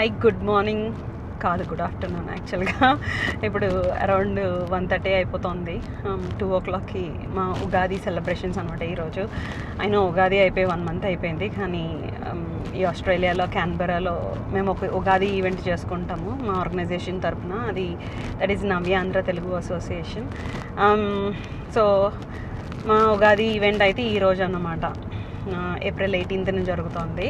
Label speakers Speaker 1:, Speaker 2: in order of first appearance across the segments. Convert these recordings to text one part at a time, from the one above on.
Speaker 1: High good morning కాదు, good afternoon యాక్చువల్గా. ఇప్పుడు అరౌండ్ 1:30 అయిపోతుంది. 2 o'clockకి మా ఉగాది సెలబ్రేషన్స్ అనమాట ఈరోజు. అయినా ఉగాది అయిపోయి 1 month అయిపోయింది, కానీ ఈ ఆస్ట్రేలియాలో క్యాన్బెరాలో మేము ఒక ఉగాది ఈవెంట్ చేసుకుంటాము మా ఆర్గనైజేషన్ తరఫున. అది that is Navyandhra Telugu association. So మా ఉగాది ఈవెంట్ అయితే ఈరోజు అన్నమాట, April 18th జరుగుతుంది.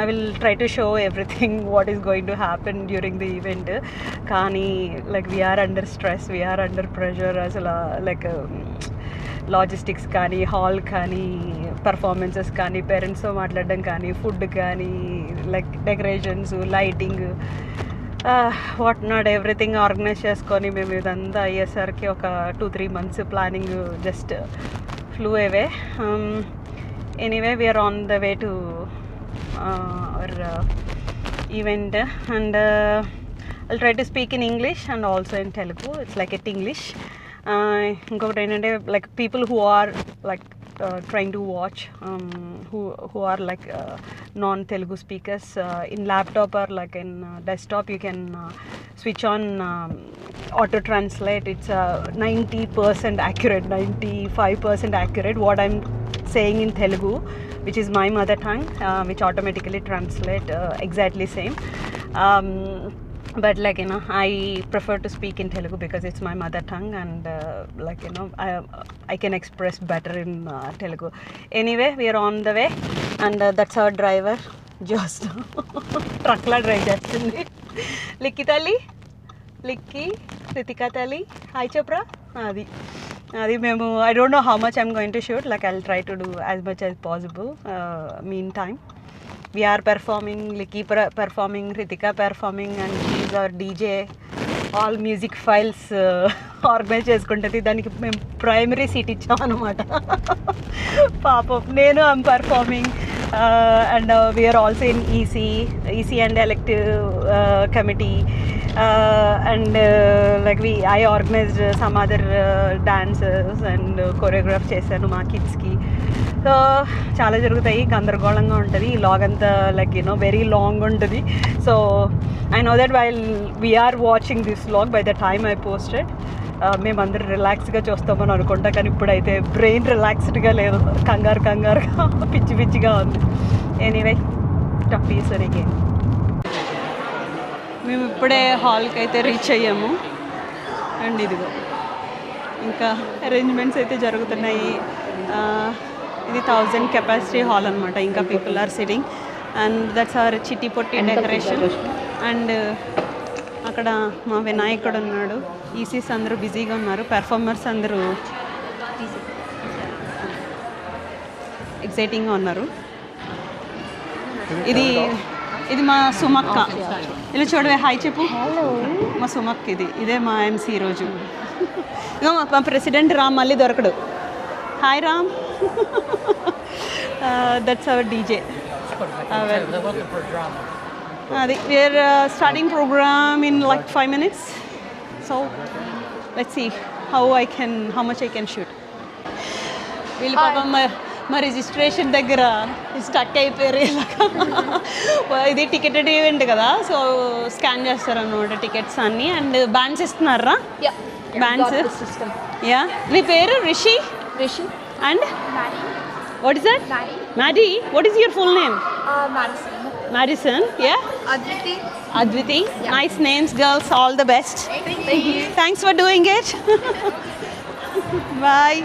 Speaker 1: I will try to show everything what is going to happen during the event. కానీ like we are under stress, we are under pressure. అసలు like logistics కానీ, hall కానీ, performances కానీ, పేరెంట్స్తో మాట్లాడడం కానీ, ఫుడ్ కానీ, like decorations, lighting, what not everything organise చేసుకొని మేము ఇదంతా అయ్యేసరికి ఒక 2-3 months planning just flew away. Anyway we're on the way to our event, and I'll try to speak in English and also in Telugu. It's like at English. Inkokati entante like people who are like trying to watch, who are like non-Telugu speakers, in laptop or like in desktop you can switch on auto translate. It's 90% accurate, 95% accurate what I'm saying in Telugu, which is my mother tongue, which automatically translate exactly same. But like I prefer to speak in Telugu because it's my mother tongue, and like I can express better in Telugu. Anyway, we are on the way, and that's our driver just truck la drive chestundi. Likki talli, Likki, Ritika talli, hi chepra. అది మేము I don't know how much I'm going to shoot, like I'll try to do as much as possible. Meantime we are performing, Likki performing, Ritika performing, and she's our DJ. All music files organise చేసుకుంటుంది. దానికి మేము primary seat ఇచ్చాం అనమాట. పాపం నేను I'm performing, and we are also in EC and elective committee, and like I organized some other dances and choreograph చేశాను మా కిడ్స్కి. సో చాలా జరుగుతాయి, గందరగోళంగా ఉంటుంది. ఈ లాగ్ అంతా లైక్ వెరీ లాంగ్ ఉంటుంది. So I know that while we're watching this vlog, by the time I posted మేమందరూ రిలాక్స్గా చూస్తామని అనుకుంటా, కానీ ఇప్పుడైతే బ్రెయిన్ రిలాక్స్డ్గా లేదు, కంగారుగా పిచ్చిగా ఉంది. Anyway talk to you soon again. మేము ఇప్పుడే హాల్కి అయితే రీచ్ అయ్యాము, అండ్ ఇదిగో ఇంకా అరేంజ్మెంట్స్ అయితే జరుగుతున్నాయి. ఇది 1000 capacity హాల్ అనమాట. ఇంకా people are sitting, and that's our చిట్టి పొట్టి డెకరేషన్. అండ్ అక్కడ మా వినాయకుడు ఉన్నాడు. ఈసీస్ అందరూ బిజీగా ఉన్నారు, పెర్ఫార్మర్స్ అందరూ ఎక్సైటింగ్గా ఉన్నారు. ఇది మా సుమక్క, ఇలా చూడవే, హాయ్ చెప్పు. మా సుమక్క ఇదే మా MC ఈరోజు. మా ప్రెసిడెంట్ రామ్ మళ్ళీ దొరకడు. Hi Ram. That's our DJ. అది we're starting program in like 5 minutes. So let's see how much I can shoot. వీళ్ళు పాపం మా రిజిస్ట్రేషన్ దగ్గర స్టక్ అయిపోయారు. ఇది టికెటెడ్ ఈవెంట్ కదా, సో స్కాన్ చేస్తారన్నమాట టికెట్స్ అన్నీ. అండ్ బ్యాండ్స్ ఇస్తున్నారా? బ్యాండ్స్. యా, మీ పేరు? Rishi. And what is that? Maddie. What is your full name? Madison. Yeah, Adviti. Yeah. Nice names, girls. All the best.
Speaker 2: Thank you.
Speaker 1: Thanks for doing it. Bye.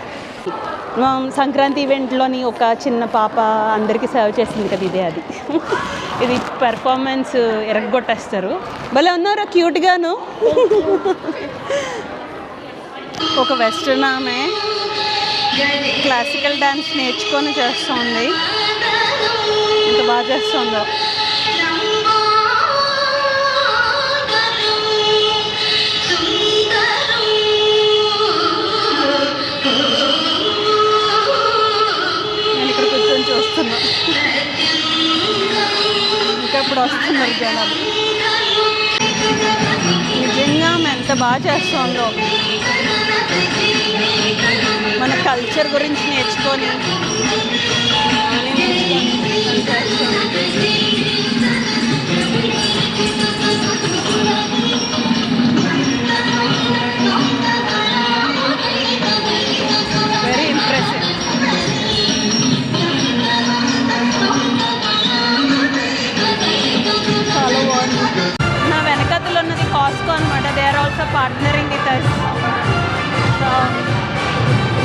Speaker 1: Sankranti ఈవెంట్లోని ఒక చిన్న పాప అందరికీ serve చేసింది కదా, ఇదే అది. ఇది పెర్ఫార్మెన్స్ ఎరగొట్టేస్తారు. భలే ఉన్నారు క్యూట్గాను. ఒక వెస్ట్రన్ ఆమె క్లాసికల్ డ్యాన్స్ నేర్చుకొని చేస్తుంది. ఎంత బాగా చేస్తుందో. నేను ఇక్కడ కూర్చొని చూస్తున్నా, ఇంకా ఇప్పుడు వస్తున్నారు జనాలు. నిజంగా ఎంత బాగా చేస్తుందో. మన కల్చర్ గురించి నేర్చుకొని partnering with us. So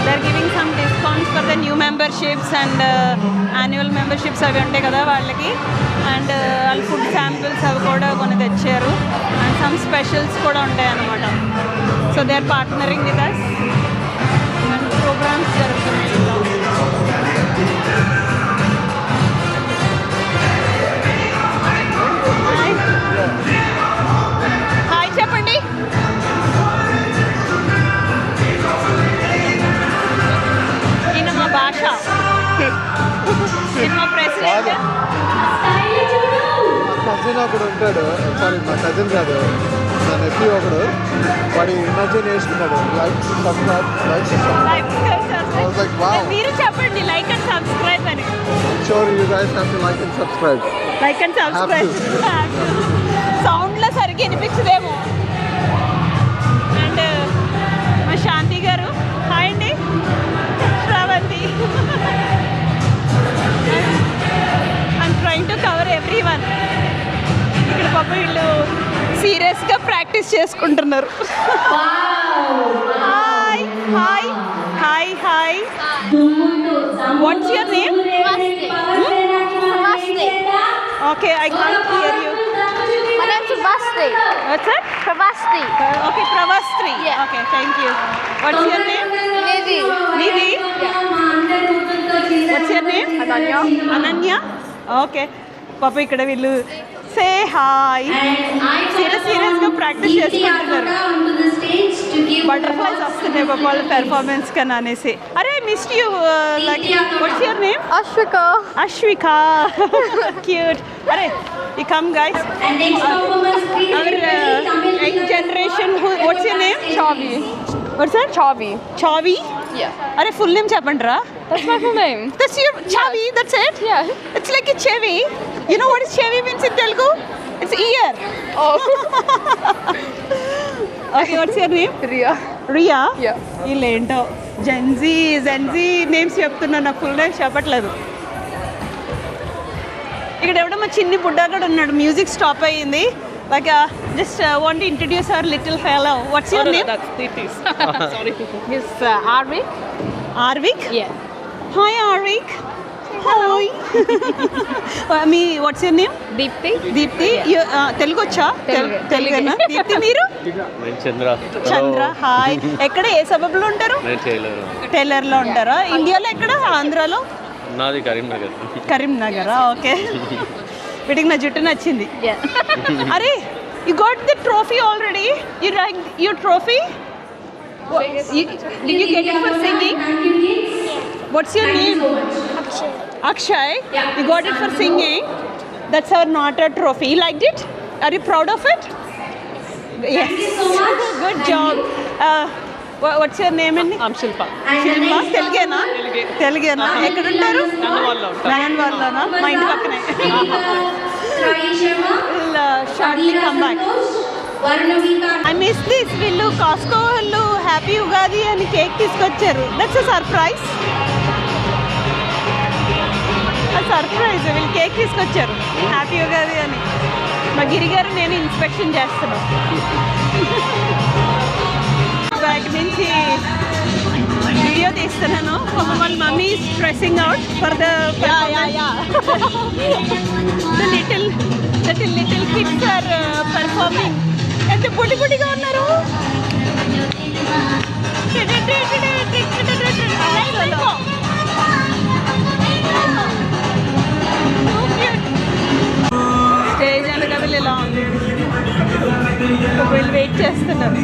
Speaker 1: they're giving some discounts for the new memberships and annual memberships అవి ఉంటాయి కదా వాళ్ళకి. అండ్ వాళ్ళ ఫుడ్ శాంపిల్స్ అవి కూడా కొన్ని తెచ్చారు. అండ్ సమ్ స్పెషల్స్ కూడా ఉంటాయి అన్నమాట. So they are partnering with us. And programs జరుగుతున్నాయి. హాయ్ చెప్పండి. ఈయన మా భాష, ఈయన మా ప్రెసిడెంట్.
Speaker 2: కజిన్ ఒకడు ఉంటాడు, సారీ మా కజిన్ కాదు, నా నెఫ్యూ ఒకడు, వాడి ఇమేజిన్ వేసుకున్నాడు లైక్ సబ్స్క్రైబ్
Speaker 1: మీరు చెప్పండి లైక్ అండ్ సబ్స్క్రైబ్ అని.
Speaker 2: Sure you guys have to like and subscribe.
Speaker 1: Like and subscribe. సౌండ్లో సరిగ్గా వినిపించదేమో. అండ్ మా శాంతి గారు, హాయ్ అండి. Sravanthi. I'm trying to cover everyone. ఇక్కడ పాప వీళ్ళు సీరియస్గా ప్రాక్టీస్ చేసుకుంటున్నారు. Hi hi hi hi. What's your name? Okay, I can't hear you.
Speaker 3: My name's Pravasti.
Speaker 1: What's that?
Speaker 3: Pravasti.
Speaker 1: Okay, Pravastri.
Speaker 3: Yeah.
Speaker 1: Okay, thank you. What's your name?
Speaker 3: Nidhi.
Speaker 1: Nidhi? What's your name?
Speaker 3: Ananya.
Speaker 1: Ananya? Okay. Papa ikkada villu say hi. Seriousగా practice చేసుకుంటున్నారు. Butterflies వస్తున్నాయి పాప వాళ్ళ performance కన్నా అనేసి. అరే I missed you. Like what's your name?
Speaker 3: Ashwika.
Speaker 1: Ashwika. Cute. Arey, you come guys. Our young generation. What's your name?
Speaker 3: Chavi.
Speaker 1: What's that?
Speaker 3: Chavi.
Speaker 1: Chavi?
Speaker 3: Yeah.
Speaker 1: Arey, full name chapandra.
Speaker 3: That's my full name.
Speaker 1: That's your Chavi. That's it.
Speaker 3: Yeah.
Speaker 1: It's like a Chevy. You know what is Chevy means in Telugu? It's ear.
Speaker 3: Oh.
Speaker 1: Okay, what's your name?
Speaker 3: Ria.
Speaker 1: Ria?
Speaker 3: Yeah.
Speaker 1: వీళ్ళేంటో gen Z names చెప్తున్నా, నాకు full names చెప్పట్లేదు. ఇక్కడ ఎవడో మా చిన్ని బుడ్డా కూడా ఉన్నాడు. మ్యూజిక్ స్టాప్ అయ్యింది. Like just want to introduce our little fellow. What's your name?
Speaker 3: Sorry. He's Arvik.
Speaker 1: Arvik.
Speaker 3: Yeah.
Speaker 1: Hi Arvik. Hi. మీ what's your name?
Speaker 3: Deepthi.
Speaker 1: Deepthi. Telugu వచ్చా?
Speaker 3: తెలుగు.
Speaker 1: తెలుగేనా? దీప్తి మీరు? చంద్ర. హాయ్. ఎక్కడ ఏ సబబ్లో ఉంటారు? టైలర్లో ఉంటారా? ఇండియాలో ఎక్కడ? ఆంధ్రాలో?
Speaker 4: నాది కరీంనగర్.
Speaker 1: కరీంనగరా? ఓకే. వీటికి నా జుట్టు నచ్చింది.
Speaker 3: Yeah.
Speaker 1: అరే you got the trophy already. You right your trophy. Did you get it for singing? What's your name? Akshay. You got it for singing. That's our Nata trophy. You liked it? Are you proud of it? Yes. Good job. What's your name?
Speaker 4: I'm Shilpa.
Speaker 1: శిల్ప. తెలుగేనా? తెలుగేనా? ఎక్కడ ఉంటారు? నందన్వాడలోనా? మా ఇంటి పక్కనే. Shortly come back. I miss this. వీళ్ళు కాస్కో వాళ్ళు happy Ugadi అని cake తీసుకొచ్చారు. That's a surprise. Surprise. వీళ్ళు కేక్ తీసుకొచ్చారు హ్యాపీ ఉగాది అని. మా గిరి గారు నేను ఇన్స్పెక్షన్ చేస్తున్నాం. బ్యాక్ నుంచి వీడియో తీస్తున్నాను. వాళ్ళ mummy stressing out for the little kids are performing. ఎంత పొడిగా ఉన్నారు. స్టేజ్ అనగా వీళ్ళు ఇలా ఉంది. వీళ్ళు వెయిట్ చేస్తున్నారు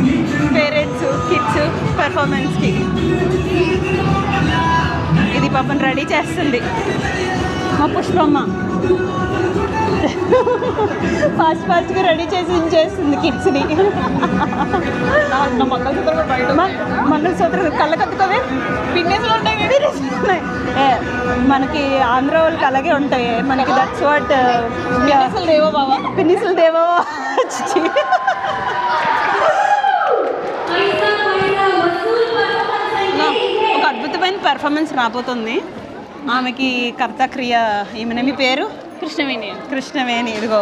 Speaker 1: పేరెంట్స్ కిడ్స్ పెర్ఫార్మెన్స్కి. ఇది పాపని రెడీ చేస్తుంది మా పుష్పమ్మ. ఫాస్ట్గా రెడీ చేసి చేస్తుంది కిడ్స్ని. మంగళసూత్రం కళ్ళకత్తుకోవే పిన్నిసులు ఉంటాయి. మనకి ఆంధ్ర వాళ్ళకి అలాగే ఉంటాయి. మనకి దట్స్ వాట్ పిన్నిసులు దేవో బావా. పిన్నిసులు దేవో. ఒక అద్భుతమైన పెర్ఫార్మెన్స్ రాబోతుంది. ఆమెకి కర్త క్రియ ఏమైనా మీ పేరు? కృష్ణవేణి. ఇదిగో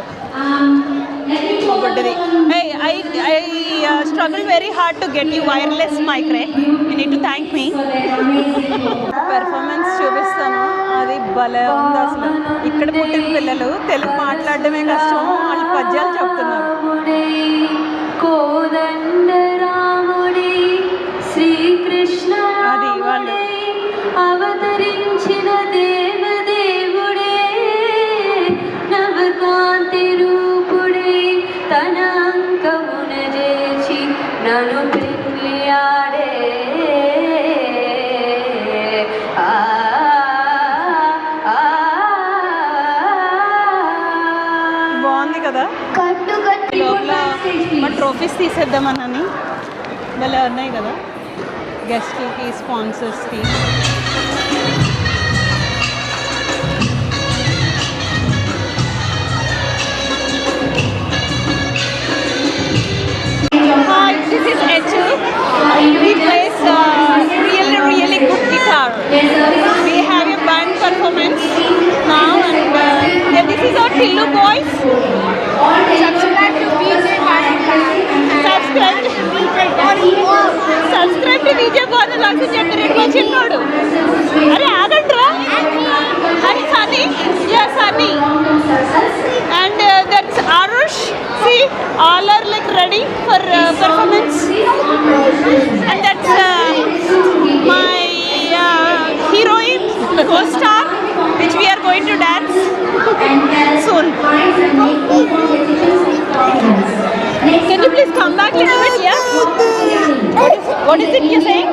Speaker 1: బొడ్డది. I struggle very hard to get you wireless mic, right? You need to thank me. Performance చూపిస్తాను, అది భలే ఉంది అసలు. ఇక్కడ పుట్టిన పిల్లలు తెలుగు మాట్లాడడమే కష్టం, వాళ్ళు పద్యాలు చెప్తున్నారు. అది వాళ్ళు
Speaker 4: అవతరించిన దేవదేవుడే నవకాంతి రూపుడే తన అంకమున చేర్చి నన్ను పెళ్ళియాడే.
Speaker 1: బాగుంది కదా. లోపల మా ట్రోఫీస్ తీసేద్దామని భలే ఉన్నాయి కదా, గెస్ట్లకి స్పాన్సర్స్కి. Hi, this is Echu. He plays really good guitar. We have a band performance now, and this is our Tillu boys. Subscribe to VJ Subscribe to VJ Vlogs అని చెప్పి రేపు వచ్చిన్నాడు. అరే ఆగండ్రా. Hari Sunny, yes Sunny, and that's Arush. See, all are like ready for performance, and that's my heroine, co-star, which we are going to dance soon. Can you please come back a little bit? Yeah. What is it you're saying?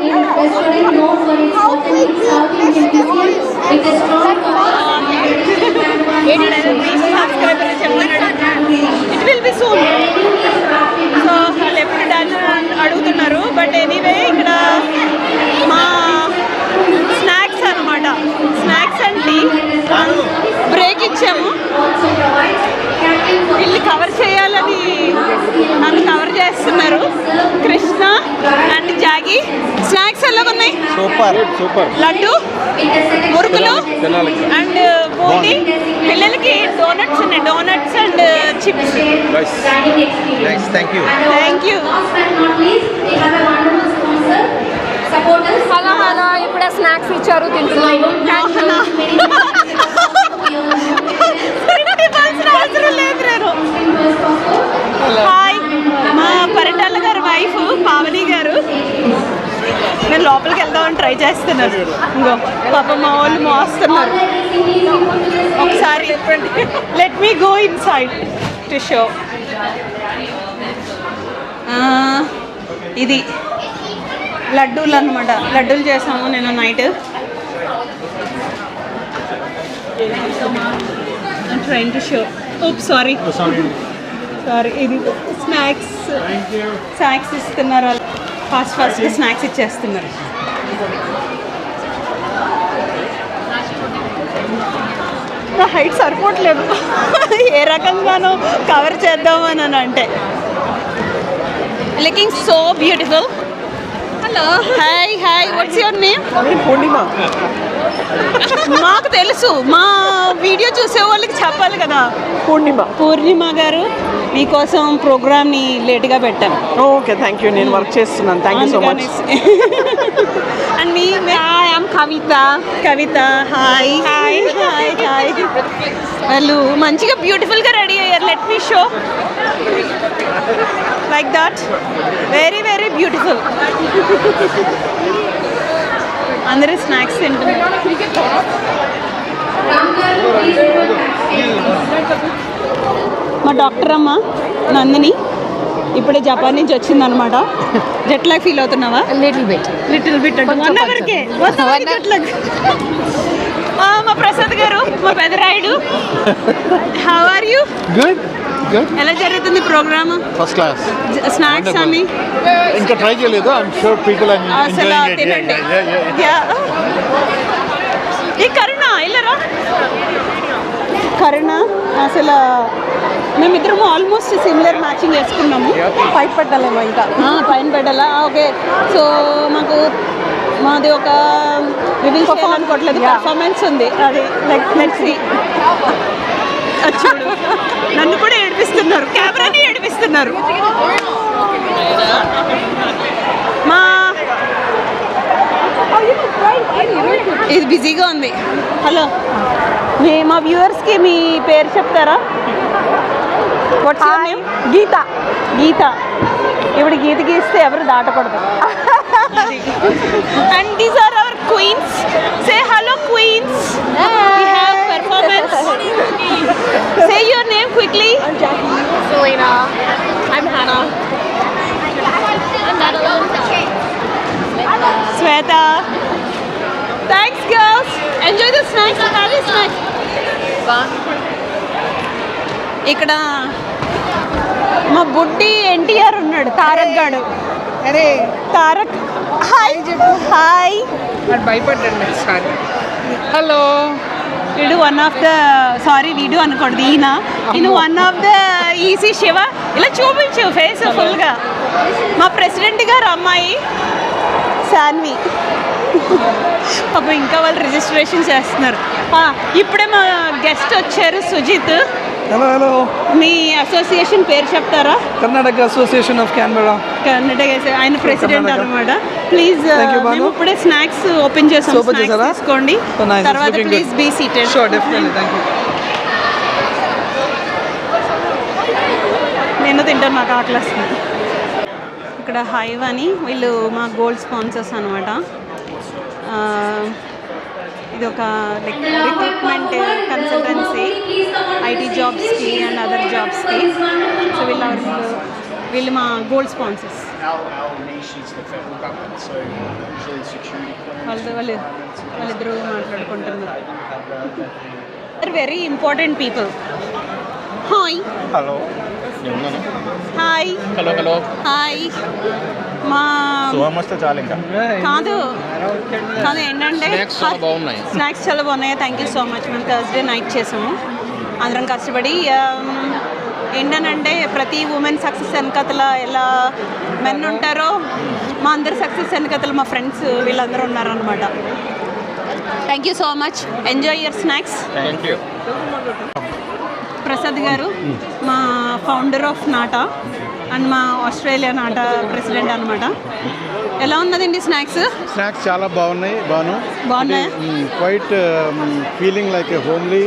Speaker 1: It will be soon. So వాళ్ళు ఎప్పుడు dance అడుగుతున్నారు. But anyway ఇక్కడ మా snacks అనమాట, snacks and tea break ఇచ్చాము. వీళ్ళు cover చేయాలని నన్ను కవర్ చేస్తున్నారు. కృష్ణ అండ్ జాగి. స్నాక్స్ ఎలా ఉన్నాయి?
Speaker 2: Super super.
Speaker 1: లడ్డు, మురుకులు అండ్ బూందీ. పిల్లలకి డోనట్స్ ఉన్నాయి, donuts and chips.
Speaker 2: Thank you.
Speaker 1: Thank you.
Speaker 3: Hello hello, ఇప్పుడే స్నాక్స్ ఇచ్చారు, తింటున్నాము.
Speaker 1: హాయ్, మా పరిటాల గారి వైఫ్ పావని గారు. నేను లోపలికి వెళ్దామని ట్రై చేస్తున్నారు. ఇంకో పాప మా వాళ్ళు మోస్తున్నారు. ఒకసారి let me go inside to show. ఇది లడ్డూలు అనమాట, లడ్డూలు చేసాము నేను night. Trying to show. Oops sorry, ఇది స్నాక్స్ ఇస్తున్నారు. ఫాస్ట్గా స్నాక్స్ ఇచ్చేస్తున్నారు. నా హైట్ సరిపోవట్లేదు ఏ రకంగానో కవర్ చేద్దామని అంటే. Looking so beautiful. Hello, hi hi, what's your name?
Speaker 2: Purnima.
Speaker 1: మాకు తెలుసు, మా వీడియో చూసే వాళ్ళకి చెప్పాలి కదా. పూర్ణిమ గారు, మీకోసం ప్రోగ్రామ్ని లేట్గా పెట్టాను.
Speaker 5: Okay, thank you. నేను వర్క్ చేస్తున్నాను. Thank you so much.
Speaker 1: And me I'm Kavitha. Hi hi hi hi. వాళ్ళు మంచిగా బ్యూటిఫుల్గా రెడీ అయ్యారు. Let me show like that. Very very beautiful. అందరూ స్నాక్స్ తింటున్నారు. మా డాక్టర్ అమ్మ నందిని ఇప్పుడే జపాన్ నుంచి వచ్చిందనమాట. జెట్ లాగ్ ఫీల్ అవుతున్నావా?
Speaker 3: Little bit.
Speaker 1: 1 అవర్కే జెట్ లాగ్. మా ప్రసాద్ గారు, మా Pedarayudu. How are you?
Speaker 2: Good good.
Speaker 1: ఎలా జరుగుతుంది ప్రోగ్రామ్?
Speaker 2: First class.
Speaker 1: స్నాక్స్ అన్ని
Speaker 2: ఇంకా ట్రై చేయలేదు. ఐఎమ్ షూర్ పీపుల్ ఆర్
Speaker 1: అసలు తినండి. ఈ కరుణ ఇల్లరా, కరుణ అసలు మేమిద్దరం ఆల్మోస్ట్ సిమిలర్ మ్యాచింగ్ వేసుకున్నాము.
Speaker 5: పైకి పెట్టాలేమో ఇంకా.
Speaker 1: పైన పెట్టాలా? ఓకే. సో మాది ఒక రివీల్ అనుకోవట్లేదు, పర్ఫార్మెన్స్ ఉంది. అది లెట్స్ సీ. చూడు, నన్ను కూడా ఏడిపిస్తున్నారు, కెమెరాని ఏడిపిస్తున్నారు. మా ఇది బిజీగా ఉంది. హలో, మా వ్యూవర్స్కి మీ పేరు చెప్తారా? గీత. గీత. ఇప్పుడు గీత గీస్తే ఎవరు దాటకూడదు. And these are our queens. Say hello queens. We have performance. Say your name quickly.
Speaker 3: I'm Jackie. Selena. I'm Hannah. I'm Madeline.
Speaker 1: Sweta. Thanks girls. Enjoy the snacks. Have your snacks. ఇక్కడ మా బుడ్డి ఎన్టీఆర్ ఉన్నాడు, తారక్ గాడు.
Speaker 5: అరే
Speaker 1: Tarak hi చెప్పు. Hi.
Speaker 5: భయపడ్డండి sorry. Hello.
Speaker 1: వీడు one of the వీడు అనకూడదు, ఈయన one of the EC Shiva. ఇలా చూపించు ఫేస్ ఫుల్గా. మా ప్రెసిడెంట్ గారు అమ్మాయి శాన్వి. పాపం ఇంకా వాళ్ళు రిజిస్ట్రేషన్ చేస్తున్నారు. ఇప్పుడే మా గెస్ట్ వచ్చారు, సుజిత్.
Speaker 6: Hello hello.
Speaker 1: మీ అసోసియేషన్ పేరు చెప్తారా?
Speaker 6: Karnataka association of Canberra.
Speaker 1: Karnataka ఆయన ప్రెసిడెంట్ అనమాట. ప్లీజ్ మేము ఇప్పుడే స్నాక్స్ ఓపెన్ చేసాం, తీసుకోండి. తర్వాత please be seated.
Speaker 6: Sure, definitely. Thank you.
Speaker 1: నేను తింటాను, నాకు ఆకలి వస్తుంది. ఇక్కడ హైవ్ అని వీళ్ళు మా గోల్డ్ స్పాన్సర్స్ అనమాట. ఇది ఒక రిక్రూట్మెంట్ కన్సల్టెన్సీ, ఐటీ జాబ్స్కి అండ్ అదర్ జాబ్స్కి. సో వీళ్ళు మా గోల్డ్ స్పాన్సర్స్. వాళ్ళిద్దరూ మాట్లాడుకుంటున్నారు. Very important people. Hi.
Speaker 2: Hello.
Speaker 1: Hi.
Speaker 2: Hello hello.
Speaker 1: Hi. మా
Speaker 2: సోమస్తే చాలు ఇంకా.
Speaker 1: కాదు ఏంటంటే స్నాక్స్ చాలా బాగున్నాయి. Thank you so much. మేము థర్స్డే నైట్ చేసాము అందరం కష్టపడి. ఏంటనంటే ప్రతి ఉమెన్ సక్సెస్ వెనకతల ఎలా మెన్ ఉంటారో, మా అందరి సక్సెస్ వెనకతల మా ఫ్రెండ్స్ వీళ్ళందరూ ఉన్నారనమాట. Thank you so much. Enjoy your snacks.
Speaker 2: Thank you.
Speaker 1: Prasad garu మా ఫౌండర్ ఆఫ్ నాటా అండ్ మా ఆస్ట్రేలియా నాటా ప్రెసిడెంట్ అనమాట. ఎలా ఉన్నదండి స్నాక్స్?
Speaker 7: స్నాక్స్ చాలా బాగున్నాయి. Quite feeling like a homely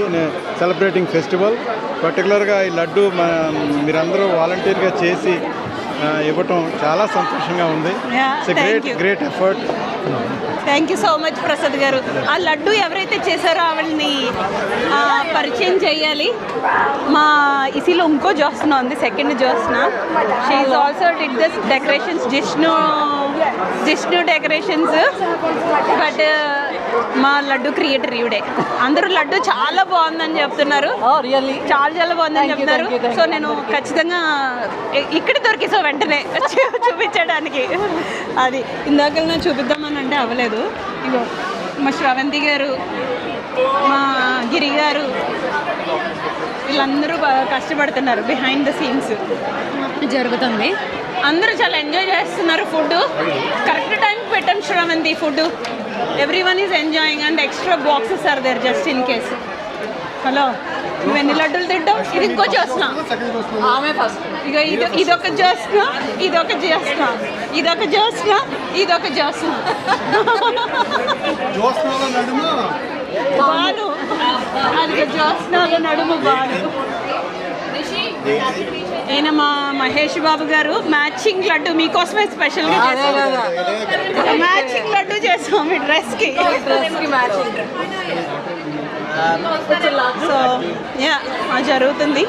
Speaker 7: celebrating festival. పర్టికులర్గా ఈ లడ్డు మీరందరూ వాలంటీర్గా చేసి ఇవ్వటం చాలా సంతోషంగా ఉంది. Great effort.
Speaker 1: Thank you so much Prasad గారు. ఆ లడ్డు ఎవరైతే చేశారో ఆవిడని పరిచయం చేయాలి. మా ఇసిలో ఇంకో జ్యోత్స్న ఉంది, second Jyotsna. She is also did this decorations, Jishnu decorations. But మా లడ్డు క్రియేటర్ ఈవిడే. అందరూ లడ్డు చాలా బాగుందని చెప్తున్నారు. చాలా బాగుందని చెప్తున్నారు. సో నేను ఖచ్చితంగా ఇక్కడ దొరికేసా వెంటనే చూపించడానికి. అది ఇందాక నేను చూపిద్దామని అంటే అవ్వలేదు. ఇగో మా శ్రవంతి గారు, మా గిరి గారు, వీళ్ళందరూ బాగా కష్టపడుతున్నారు. బిహైండ్ ద సీన్స్ జరుగుతుంది. అందరూ చాలా ఎంజాయ్ చేస్తున్నారు. ఫుడ్ కరెక్ట్ టైంకి పెట్టాను Sravanthi food. Every one is enjoying and extra boxes are there just in case. Hello, నువ్వు ఎన్ని లడ్డూలు తింటావు? ఇది ఇంకో చేస్తున్నా. ఇక ఇదొక చేస్తున్నా, ఇదొక చేస్తున్నా, ఇదొక చేస్తున్నా, ఇదొక చేస్తున్నా. బాలు అది జ్యోత్స్నాలో నడుము బాలు. ఈయన మా మహేష్ బాబు గారు మ్యాచింగ్ లడ్డు మీకోసమే స్పెషల్గా చేసాం. మ్యాచింగ్ లడ్డు చేసాం మీ డ్రెస్కి. సో జరుగుతుంది.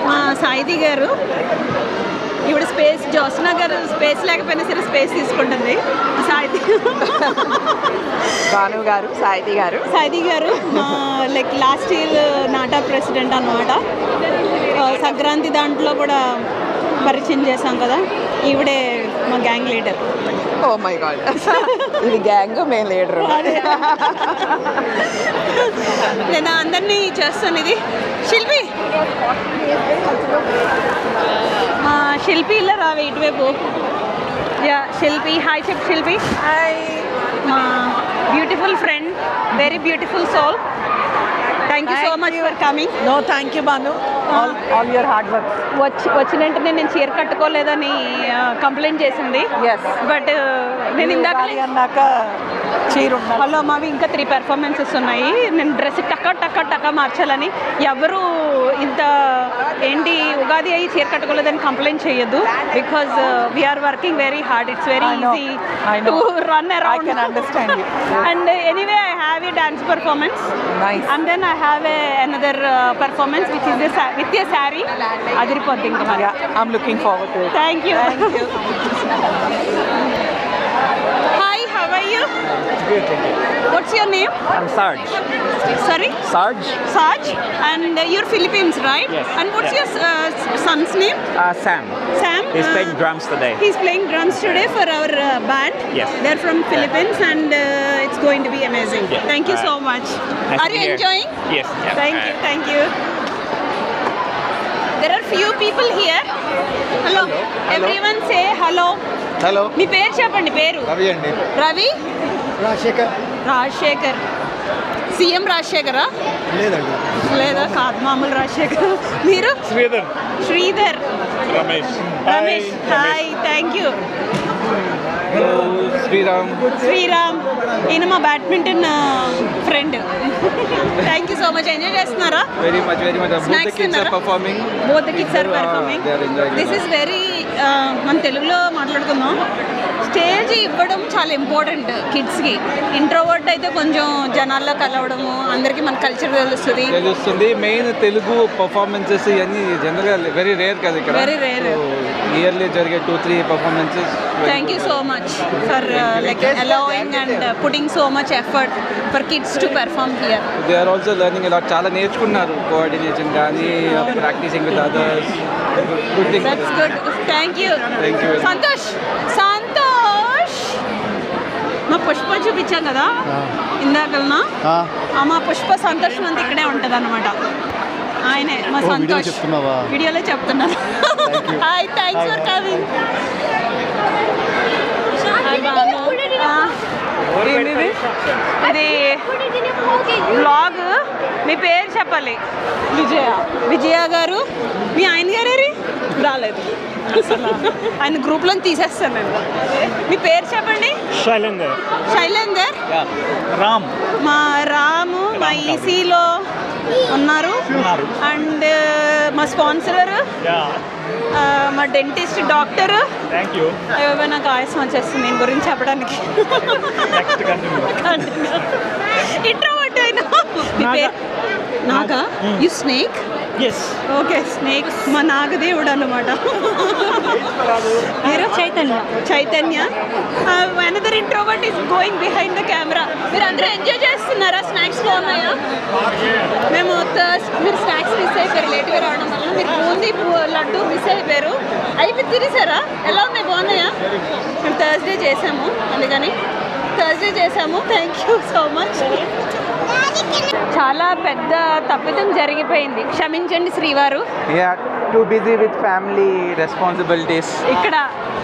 Speaker 1: మా సాయిది గారు ఇప్పుడు స్పేస్, జ్యోత్స్న గారు స్పేస్ లేకపోయినా సరే స్పేస్ తీసుకుంటుంది. సాయిది
Speaker 5: Bhanu garu, Saidi garu like last year
Speaker 1: NATA president అన్నమాట. సంక్రాంతి దాంట్లో కూడా పరిచయం చేశాం కదా. ఈవిడే మా gang leader.
Speaker 5: Oh my God, ఇది గ్యాంగ్, మేము లీడరు.
Speaker 1: నేను అందరినీ చేస్తాను. ఇది శిల్పి, మా శిల్పి ఇలా రావే ఇటువైపు. యా శిల్పి, హాయ్ చెప్పు శిల్పి. హాయ్. మా beautiful friend, very beautiful soul. Thank you so much for coming.
Speaker 5: No thank you Bhanu. All your hard work.
Speaker 1: వచ్చిన వెంటనే నేను చీర కట్టుకోలేదని కంప్లైంట్ చేసింది. బట్ నేను ఇందాక
Speaker 5: అన్నాక చీర
Speaker 1: హలో మావి ఇంకా 3 పెర్ఫార్మెన్సెస్ ఉన్నాయి. నేను డ్రెస్ టక్క మార్చాలని. ఎవరు ఇంత ఏంటి ఉగాది అయ్యి చీర కట్టుకోలేదని కంప్లైంట్ చేయొద్దు. Because we're working very hard. It's very easy to run around.
Speaker 5: I can understand you.
Speaker 1: And anyway, I have a dance performance.
Speaker 5: Nice.
Speaker 1: And then I have another performance which is with a saree. Adiripodding.
Speaker 5: Yeah, I'm looking forward to it.
Speaker 1: Thank you. Hi, how are you? What's your name?
Speaker 8: I'm Sarge.
Speaker 1: Sorry?
Speaker 8: Sarge?
Speaker 1: Sarge. And you're Philippines, right?
Speaker 8: Yes.
Speaker 1: And what's your son's name?
Speaker 8: Sam.
Speaker 1: Sam.
Speaker 8: He's playing drums today.
Speaker 1: He's playing drums today for our band.
Speaker 8: Yes.
Speaker 1: They're from Philippines and it's going to be amazing.
Speaker 8: Yeah.
Speaker 1: Thank you so much.
Speaker 8: Nice
Speaker 1: Are
Speaker 8: to
Speaker 1: you
Speaker 8: hear.
Speaker 1: enjoying?
Speaker 8: Yes. Yeah.
Speaker 1: Thank you. There are few people here. Hello. Everyone say hello.
Speaker 2: Hello
Speaker 1: మీ పేరు చెప్పండి. పేరు
Speaker 2: రవి అండి.
Speaker 1: Ravi. Rajasekhar. CM రాజశేఖరా?
Speaker 2: లేదండి.
Speaker 1: లేదా కాదు, మామూలు రాజశేఖర్. మీరు? Sridhar. Ramesh. Hi, thank you. Sriram. ఈయన మా badminton friend. Thank you so much. Enjoy చేస్తున్నారా?
Speaker 6: Very much.
Speaker 1: Snacks తిన్నారా? Both the kids are performing. This is very మన తెలుగులో మాట్లాడుకుందాం. స్టేజ్ ఇవ్వడం చాలా ఇంపార్టెంట్ కిడ్స్కి. ఇంట్రోవర్ట్ అయితే కొంచెం జనాల్లో కలవడము, అందరికీ మన కల్చర్ తెలుస్తుంది.
Speaker 6: మెయిన్ తెలుగు పర్ఫార్మెన్సెస్ ఇవన్నీ జనరల్గా వెరీ రేర్ కదా ఇక్కడ.
Speaker 1: Very rare.
Speaker 6: ఇయర్లీ జరిగే 2-3 performances.
Speaker 1: Thank you so much for like allowing and putting so much effort for kids to perform here.
Speaker 6: They are also learning a lot. చాలా నేర్చుకున్నారు, coordination కానీ practising with others. Good thing.
Speaker 1: That's good. Thank you.
Speaker 6: Thank you.
Speaker 1: Santosh. మా పుష్ప చూపించాం కదా ఇందాకల్నా, మా పుష్ప సంతోష్ అంతా ఇక్కడే ఉంటుంది అనమాట. ఆయనే మా సంతోష్. వీడియోలో చెప్తున్నారు. Hi, thanks for coming. ఇది బ్లాగ్. మీ పేరు చెప్పాలి. విజయ గారు. మీ ఆయన గారు రాలేదు. ఆయన గ్రూప్లో తీసేస్తాను నేను. మీ పేరు చెప్పండి. శైలేందర్. మా రాము మా ఈసీలో ఉన్నారు. అండ్ మా స్పాన్సర్, మా డెంటిస్ట్ డాక్టర్. నాకు ఆయాసం వచ్చేస్తుంది నేను గురించి చెప్పడానికి. ఇంట్రోవర్ట్ అయినా. మీ పేరు Naga? You snake? Okay, snake. మా నాగదేవుడు అన్నమాట. మీరు? Chaitanya. Another introvert is going behind the camera. మీరు అందరూ ఎంజాయ్ చేస్తున్నారా? స్నాక్స్ బాగున్నాయా? మేము మీరు స్నాక్స్ మిస్ అయిపోయారు లేట్గా రావడం వల్ల. మీరు బూందీ లడ్డు మిస్ అయిపోయారు. అయిపోయి తిరిసారా? ఎలా ఉన్నాయి? బాగున్నాయా? మేము థర్స్డే చేసాము, అందుకని థర్స్డే చేసాము. Thank you so much. చాలా పెద్ద తప్పిదం జరిగిపోయింది, క్షమించండి శ్రీవారు.
Speaker 6: Too busy with family responsibilities.
Speaker 1: ఇక్కడ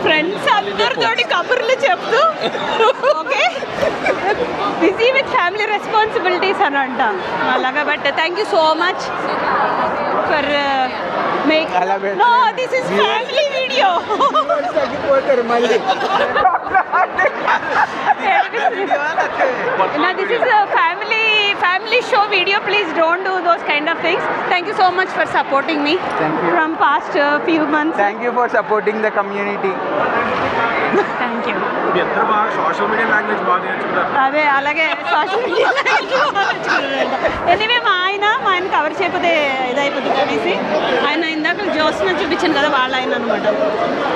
Speaker 1: ఫ్రెండ్స్ అందరితోటి కబుర్లు చెప్తూ okay busy with family responsibilities అని అంట అలాగా. But thank you so much for make. No, this is family video. No, this is a family show video. Please don't do those kind of things. Thank you so much for supporting me.
Speaker 6: Thank you.
Speaker 1: From past few months.
Speaker 6: Thank you for supporting the community.
Speaker 1: Thank you. Social media language బాగా నేర్చుకున్నారు. అదే అలాగే social media anyway మా ఆయన cover చేయకపోతే ఇదైపోతుంది అనేసి ఆయన ఇందాక జోస్న చూపించాను కదా, వాళ్ళ ఆయన అనమాట.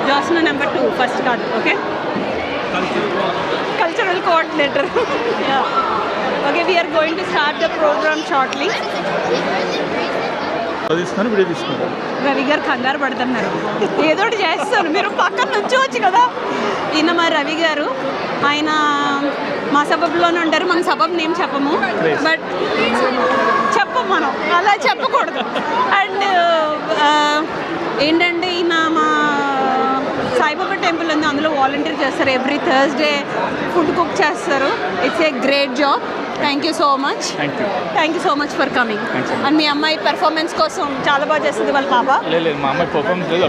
Speaker 1: జోస్న నెంబర్ 2 ఫస్ట్ కాదు. Okay, cultural coordinator. Okay, we're going to start the program shortly. Ravi garu కంగారు పడుతున్నారు. ఏదోటి చేస్తారు, మీరు పక్కన నుంచోవచ్చు కదా. ఈయన మా రవి గారు. ఆయన మా సబబ్లోనే ఉంటారు. మన సబబ్ నేమ్ చెప్పము, బట్ చెప్పము మనం, అలా చెప్పకూడదు. అండ్ ఏంటంటే ఈయన మా సాయిబాబా టెంపుల్ ఉంది, అందులో వాలంటీర్ చేస్తారు. ఎవ్రీ థర్స్డే ఫుడ్ కుక్ చేస్తారు. It's a great job.
Speaker 5: Thank you so much. Thank you so much for coming. And మీ అమ్మాయి పెర్ఫార్మెన్స్ కోసం చాలా బాగా చేస్తుంది వాళ్ళ పాప.
Speaker 6: లేదు మా అమ్మాయి పర్ఫార్మెన్స్ లేదు,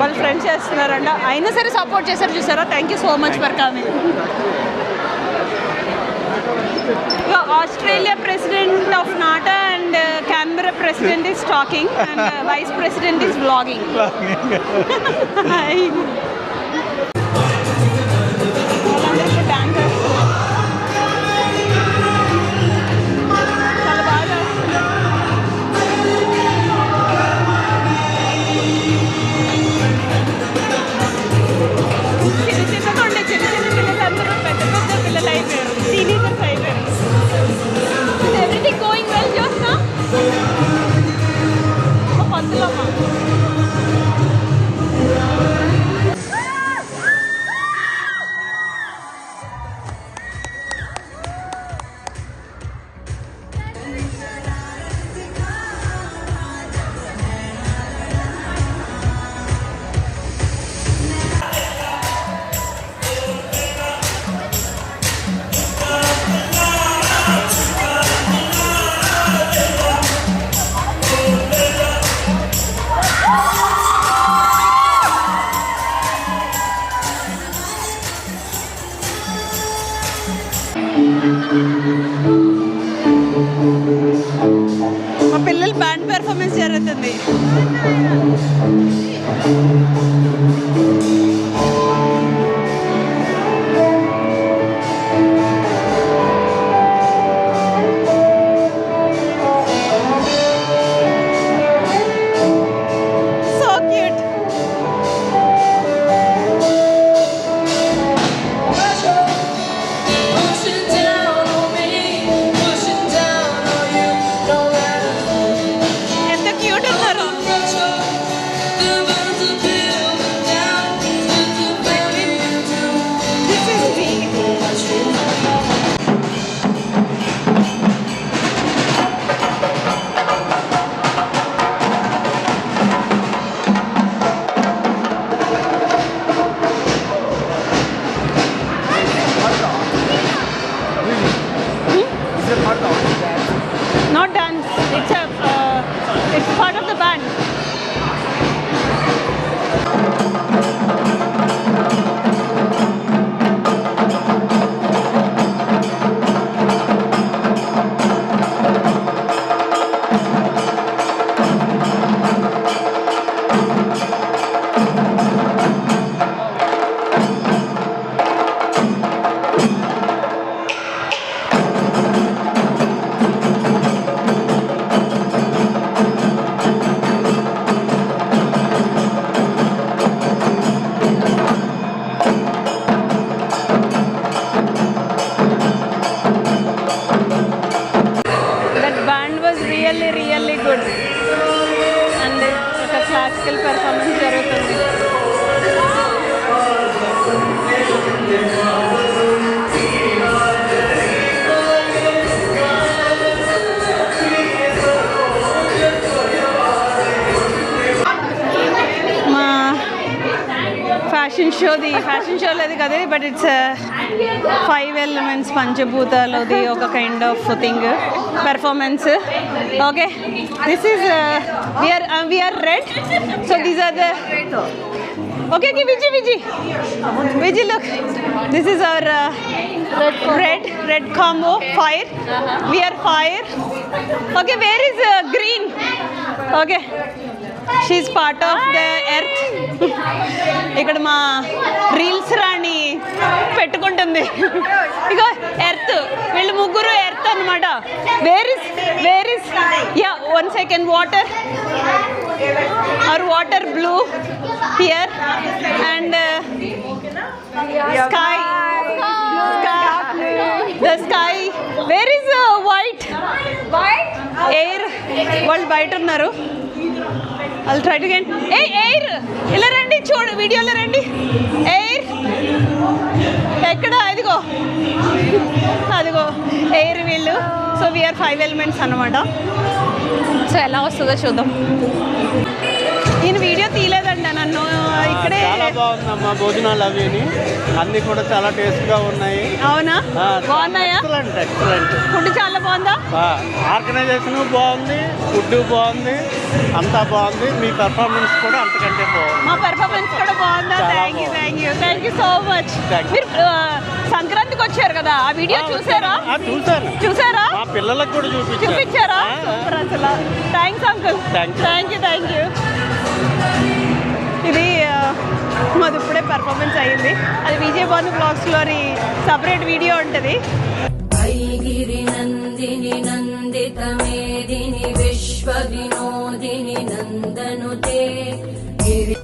Speaker 5: వాళ్ళ ఫ్రెండ్స్ చేస్తున్నారంట, అయినా సరే సపోర్ట్ చేశారు చూసారా. Thank you so much for coming. Australia president of NATA and Canberra president is talking and vice president is vlogging. Hi. మా పిల్లలు బ్యాండ్ పెర్ఫార్మెన్స్ జరుగుతుంది. Not dance. It's part of the band. Really good. And ఒక classical performance జరుగుతుంది. మా fashion show లేదు కదా, but it's 5 elements పంచభూతాలది ఒక kind of thing performance. Okay, this is we are red, so these are the okay Viji look, this is our red combo fire. We are fire. Okay, where is green? Okay, she is part of the earth. ఇక్కడ మా reels రాణి పెట్టుకుంటుంది. ఇక earth, వీళ్ళు ముగ్గురు earth అనమాట. Where is yeah 1 second water blue here and sky the sky. Where is white air? వాళ్ళు బయట ఉన్నారు. I'll try to get air. ఇలా రండి, చూడు వీడియోలో రండి. ఎయిర్ ఎక్కడ? అదిగో ఎయిర్ వీళ్ళు. సో వీఆర్ 5 elements అన్నమాట. సో ఎలా వస్తుందో చూద్దాం. నేను వీడియో తీయలేదండి నన్ను ఇక్కడే.
Speaker 8: చాలా బాగుందమ్మా భోజనాలు అవి అన్నీ కూడా చాలా టేస్ట్గా ఉన్నాయి.
Speaker 5: అవునా, బాగున్నాయా?
Speaker 8: ఎక్సలెంట్.
Speaker 5: ఫుడ్ చాలా బాగుందా?
Speaker 8: ఆర్గనైజేషన్ బాగుంది, ఫుడ్ బాగుంది, అంతా బాగుంది. మీ పెర్ఫార్మెన్స్ కూడా అంతకంటే బాగుంది.
Speaker 5: మా పెర్ఫార్మెన్స్ కూడా బాగుందా? Thank you so much. మీరు సంక్రాంతికి వచ్చారు కదా, ఆ వీడియో చూసారా? చూసారా?
Speaker 8: మా పిల్లలకు కూడా
Speaker 5: చూపించారా? సూపర్ అసలు. Thanks uncle. Thank you. ఇది మాది ఇప్పుడే పెర్ఫార్మెన్స్ అయ్యింది. అది విజయ్ భాను బ్లాగ్స్లోని సపరేట్ వీడియో ఉంటుంది.
Speaker 4: ఐగిరి నందిని నందిత మేదిని విశ్వ వినోదిని నందనుతే గిరి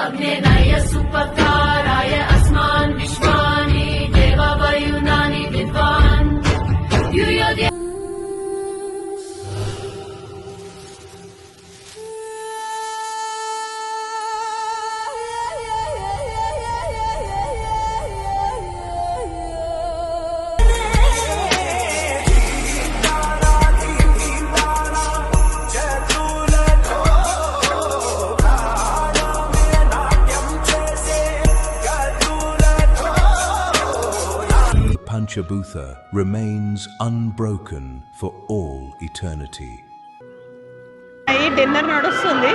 Speaker 4: అగ్నేయ సుపకారాయ అస్మాన్ విశ్వాని దేవ వయునాని విద్వాన్ యుయోధ్య.
Speaker 9: Panchabhutha remains unbroken for all eternity.
Speaker 5: ఈ డిన్నర్ నడుస్తుంది.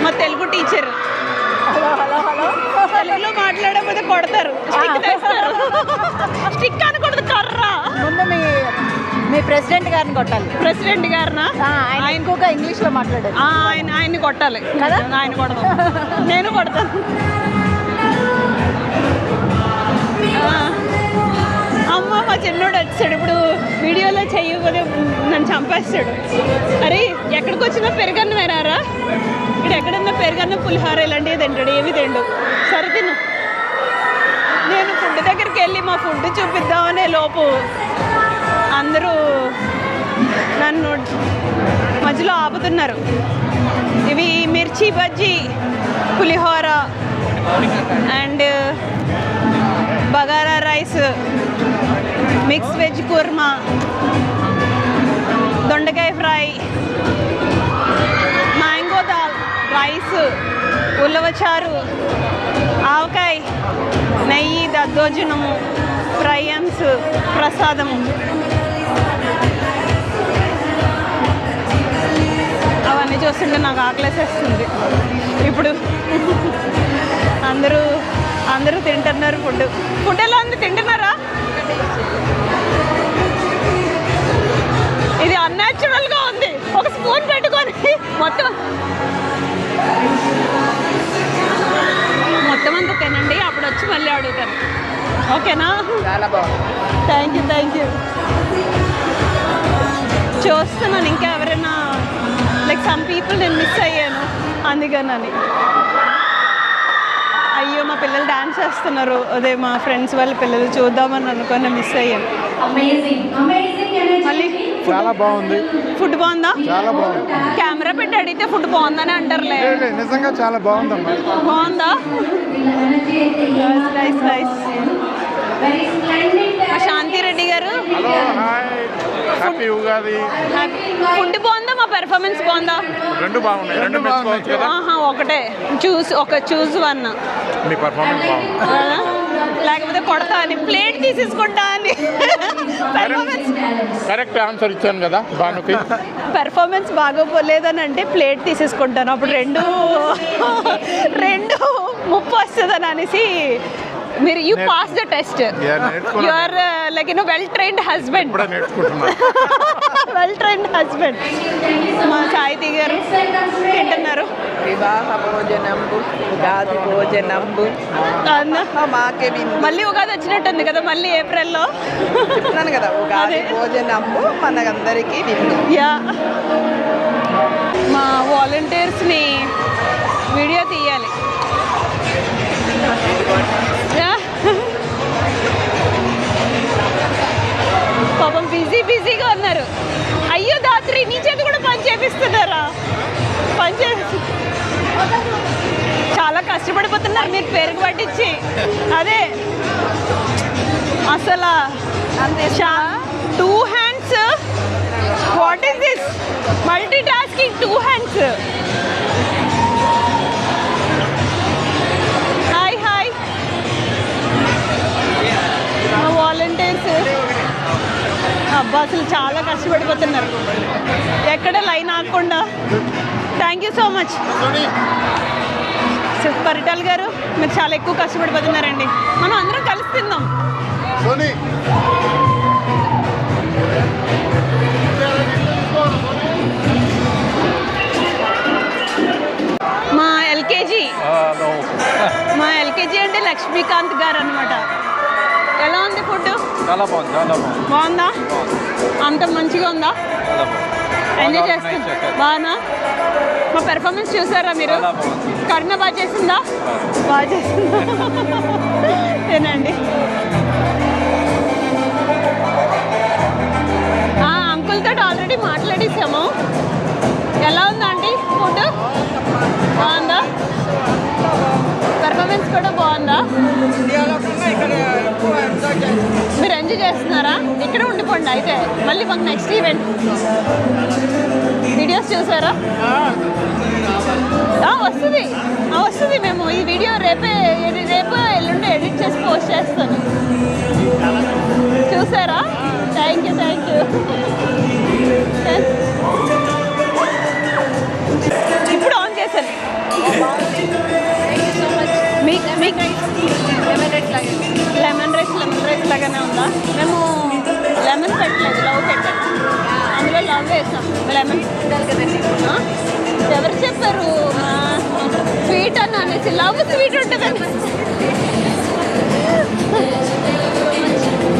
Speaker 5: మా తెలుగు టీచర్ తెలుగులో మాట్లాడకపోతే కొడతారు, స్టిక్ అనకూడదు, కర్ర.
Speaker 3: ముందు మీ ప్రెసిడెంట్ గారిని కొట్టాలి.
Speaker 5: ప్రెసిడెంట్ గారినా?
Speaker 3: ఆయన ఇంకొక ఇంగ్లీష్లో మాట్లాడారు.
Speaker 5: ఆయన్ని కొట్టాలి కదా, ఆయన కొడతాం, నేను కొడతాను. అమ్మ మా చిన్నోడు వచ్చాడు ఇప్పుడు, వీడియోలో చెయ్యకపోతే నన్ను చంపేస్తాడు. అరే ఎక్కడికి వచ్చినా పెరుగన్నం వేరారా, ఇక్కడ ఎక్కడన్నా పెరుగన్నం పులిహార ఇలాంటివి తింటాడు, ఏమి తిండు. సరే తిను. నేను ఫుడ్ దగ్గరికి వెళ్ళి మా ఫుడ్ చూపిద్దామనే లోపు అందరూ నన్ను మధ్యలో ఆపుతున్నారు. ఇవి mirchi bajji, pulihora and bagara rice, mix veg kurma, దొండకాయ fry, mango dal, rice, ulavacharu, avakaya, నెయ్యి, దద్దోజనము, ఫ్రైయన్స్, ప్రసాదము. అవన్నీ చూస్తుంటే నాకు ఆకలేసేస్తుంది. ఇప్పుడు అందరూ తింటున్నారు. ఫుడ్ ఎలా ఉంది, తింటున్నారా? ఇది అన్యాచురల్గా ఉంది. ఒక స్పూన్ పెట్టుకొని మొత్తం అంతా తినండి, అప్పుడు వచ్చి మళ్ళీ అడుగుతాను. ఓకేనా?
Speaker 3: చాలా బాగుంది.
Speaker 5: Thank you. చూస్తున్నాను ఇంకా ఎవరైనా లైక్ సమ్ పీపుల్ నేను మిస్ అయ్యాను, అందుకని. అయ్యో మా పిల్లలు డాన్స్ చేస్తున్నారు, అదే మా ఫ్రెండ్స్ వాళ్ళ పిల్లలు చూద్దామని అనుకుని మిస్ అయ్యాను. మళ్ళీ
Speaker 2: చాలా బాగుంది.
Speaker 5: ఫుడ్ బాగుందా?
Speaker 2: చాలా బాగుంది.
Speaker 5: కెమెరా పెట్టి అడిగితే ఫుడ్ బాగుందని అంటారులే.
Speaker 2: నిజంగా చాలా బాగుందమ్మా.
Speaker 5: బాగుందా? నైస్. మా శాంతిరెడ్డి గారు,
Speaker 7: హ్యాపీ ఉగాది.
Speaker 5: ఫుడ్ బాగుందా, మా పెర్ఫార్మెన్స్ బాగుందా?
Speaker 7: రెండు బాగున్నాయి, రెండు మెచ్చుకోవచ్చు కదా.
Speaker 5: ఒకటే చూస్ వన్.
Speaker 7: మీ పెర్ఫార్మెన్స్ బాగుంది.
Speaker 5: లేకపోతే కొడతా అని, ప్లేట్ తీసేసుకుంటా అని.
Speaker 7: కరెక్ట్ ఆన్సర్ ఇచ్చాను కదా భానుకి.
Speaker 5: పెర్ఫార్మెన్స్ బాగోలేదని అంటే ప్లేట్ తీసేసుకుంటాను, అప్పుడు రెండు ముప్పు వస్తుందని అనేసి. మీరు you pass the test, you are like well trained husband. Well trained husband. మా సాయితీ గారు తింటున్నారు.
Speaker 10: వివాహ భోజనంబు, ఉగాది భోజనంబు మాకే
Speaker 5: మళ్ళీ ఉగాది వచ్చినట్టుంది కదా, మళ్ళీ ఏప్రిల్లో.
Speaker 10: చెప్తున్నాను కదా, ఉగాది భోజనంబు మనకందరికీ విందు.
Speaker 5: యా, మా వాలంటీర్స్ని వీడియో తీయాలి. పాపం బిజీగా ఉన్నారు. అయ్యో దాత్రి, నీ చేతి కూడా పని చేపిస్తున్నారా? చాలా కష్టపడి కష్టపడిపోతున్నారు మీరు పెరుగు పట్టించి. అదే అసలు 2 hands. What is this multi tasking 2 hands? Hi hi మా వాలంటీర్స్. అబ్బా అసలు చాలా కష్టపడిపోతున్నారు ఎక్కడ లైన్ ఆగకుండా. Thank you so much Paritala గారు, మీరు చాలా ఎక్కువ కష్టపడిపోతున్నారండి. మనం అందరం కలిసి తిందాం. మా ఎల్కేజీ అంటే లక్ష్మీకాంత్ గారు అనమాట. ఎలా ఉంది ఫుడ్?
Speaker 6: చాలా బాగుంది, చాలా బాగుంది.
Speaker 5: బాగుందా? అంత మంచిగా ఉందా? ఎంజాయ్ చేస్తుంది బాగా. మా పెర్ఫార్మెన్స్ చూసారా మీరు? కరుణ బాగా చేసిందా? బాగా చేసిందా? తినండి. అంకుల్తో ఆల్రెడీ మాట్లాడేసాము. ఎలా ఉందండి ఫుడ్? బాగుందా? పెర్ఫార్మెన్స్ కూడా బాగుందా? మీరు ఎంజాయ్ చేస్తున్నారా? ఇక్కడ ఉండిపోండి అయితే, మళ్ళీ మాకు నెక్స్ట్ ఈవెంట్. వీడియోస్ చూసారా? వస్తుంది. మేము ఈ వీడియో రేపు ఎల్లుండి ఎడిట్ చేసి పోస్ట్ చేస్తాను. చూసారా? Thank you. ఇప్పుడు ఆన్ చేశాను. మీకు లెమన్ రైస్ లాగానే ఉందా? మేము లెమన్ పెట్టలేదు, లవ్ పెట్టాను. అందులో లవ్ వేసాం. లెమన్ ఎవరు చెప్పారు స్వీట్ అని అనేసి? లవ్ స్వీట్ ఉంటుందని.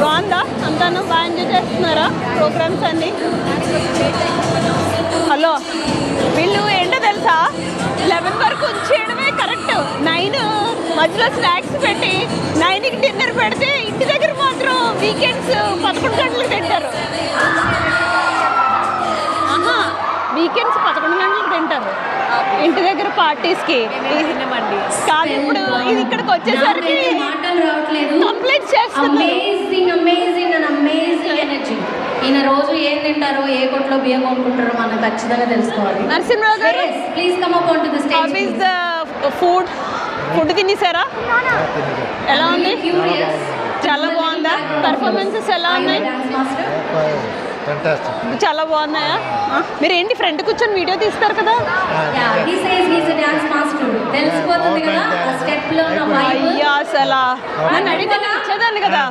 Speaker 5: బాగుందా? అంతాను బాగా ఎంజాయ్ చేస్తున్నారా ప్రోగ్రామ్స్ అన్నీ? హలో, వీళ్ళు ఏంటో తెలుసా, 11 వరకు ఉంచేయడమే కరెక్ట్. 9 మధ్యలో స్నాక్స్ పెట్టి 9కి డిన్నర్ పెడితే ఇంటి దగ్గర మాత్రం వీకెండ్స్ 11 గంటలకు తింటారు. వీకెండ్స్ 11 గంటలకు తింటారు ఇంటి దగ్గర పార్టీస్కి. కాదు, ఇప్పుడు ఇది ఇక్కడికి వచ్చేసరికి కంప్లైంట్ చేస్తున్నారు.
Speaker 11: ఈయన రోజు ఏం తింటారో, ఏ కొట్లో బియ్యం కొనుక్కుంటారో మనం ఖచ్చితంగా తెలుసుకోవాలి.
Speaker 5: Narasimha Rao garu,
Speaker 11: please come up on to the stage.
Speaker 5: How is the food తినేసారా? ఎలా ఉంది? చాలా బాగుందా? పెర్ఫార్మెన్సెస్ ఎలా ఉన్నాయి? చాలా బాగున్నాయా? మీరు ఏంటి ఫ్రంట్ కూర్చొని వీడియో తీస్తారు కదా? అయ్యా అసలు నన్ను అడిగితే ఇచ్చేదాన్ని కదా.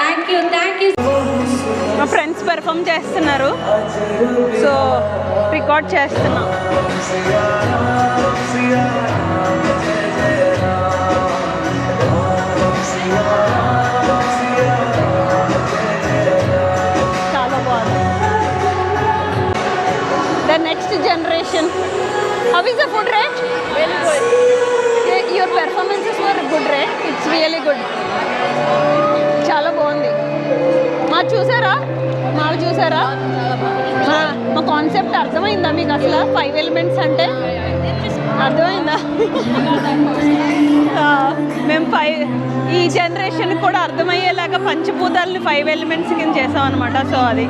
Speaker 5: Thank you. మా ఫ్రెండ్స్ పెర్ఫామ్ చేస్తున్నారు, సో రికార్డ్ చేస్తున్నాం. చాలా బాగుంది. The next generation. How is the food rate? Very good. Your performances were good rate. It's really good. చాలా బాగుంది. మావి చూసారా? మా కాన్సెప్ట్ అర్థమైందా మీకు? అసలు 5 ఎలిమెంట్స్ అంటే అర్థమైందా? మేము ఈ జనరేషన్ కూడా అర్థమయ్యేలాగా పంచభూతాలని 5 ఎలిమెంట్స్ కింద చేసాం అనమాట. సో అది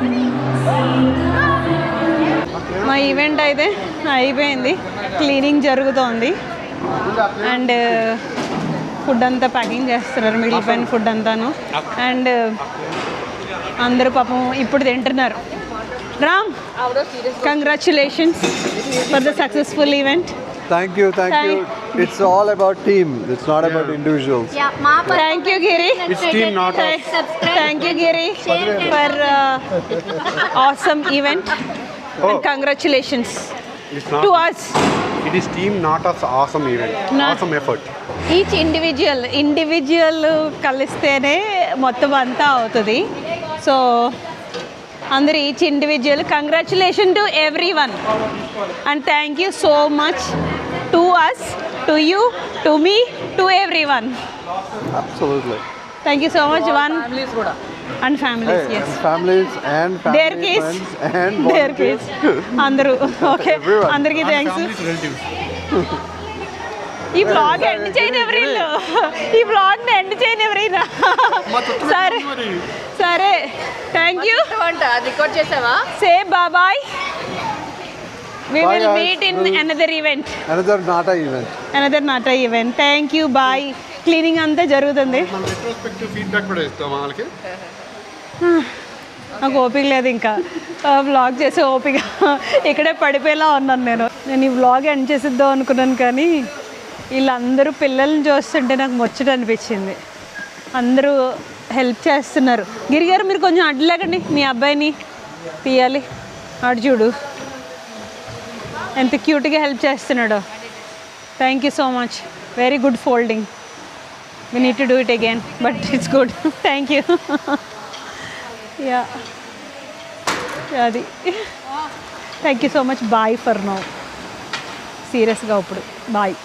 Speaker 5: మా ఈవెంట్ అయితే అయిపోయింది. క్లీనింగ్ జరుగుతోంది అండ్ ఫుడ్ అంతా ప్యాకింగ్ చేస్తున్నారు, మిగిలిపోయిన ఫుడ్ అంతాను. అండ్ అందరూ పాపం ఇప్పుడు తింటున్నారు. Ram, congratulations for the successful event.
Speaker 2: Thank you. It's all about team. It's not about individuals.
Speaker 5: Thank you, Giri.
Speaker 7: It's team, not us.
Speaker 5: Thank you, Giri, for awesome event. And congratulations to us.
Speaker 7: It is team, not us. Awesome event. Awesome effort.
Speaker 5: Each individual కలిస్తేనే మొత్తం అంతా అవుతుంది. So అందరు each individual. Congratulation to every one and thank you so much to us, to you, to me, to every one.
Speaker 2: Absolutely.
Speaker 5: Thank you so much. And families ఎస్
Speaker 2: families and
Speaker 5: Their
Speaker 2: family
Speaker 5: kids.
Speaker 2: friends and
Speaker 5: their
Speaker 2: volunteers.
Speaker 5: Kids అందరూ okay
Speaker 2: Everyone.
Speaker 5: అందరికీ thanks ఈ vlog end చేయని ఎవరిల్లు ఈ బ్లాగ్ని end చేయని ఎవరైనా సరే సరే థ్యాంక్ యూ
Speaker 3: రికార్డ్ చేసావా
Speaker 5: say bye we
Speaker 2: Bye,
Speaker 5: will
Speaker 2: guys.
Speaker 5: meet in another event
Speaker 2: Another Nata event.
Speaker 5: Thank you bye cleaning అంతా జరుగుతుంది
Speaker 7: మన రెట్రోస్పెక్టివ్ ఫీడ్బ్యాక్ కూడా ఇస్తాం వాళ్ళకి.
Speaker 5: నాకు ఓపిక లేదు ఇంకా వ్లాగ్ చేసే ఓపిక ఇక్కడే పడిపోయేలా ఉన్నాను నేను ఈ వ్లాగ్ ఎండ్ చేసిద్దాం అనుకున్నాను కానీ వీళ్ళందరూ పిల్లల్ని చూస్తుంటే నాకు ముచ్చట అనిపించింది. అందరూ హెల్ప్ చేస్తున్నారు. గిరిగారు మీరు కొంచెం అడ్డులేకండి, మీ అబ్బాయిని తీయాలి. అటు చూడు ఎంత క్యూట్గా హెల్ప్ చేస్తున్నాడో. Thank you so much. Very good folding. We need to do it again but it's good. Thank you. Yeah అది thank you so much. Bye for now. సీరియస్గా ఇప్పుడు బాయ్.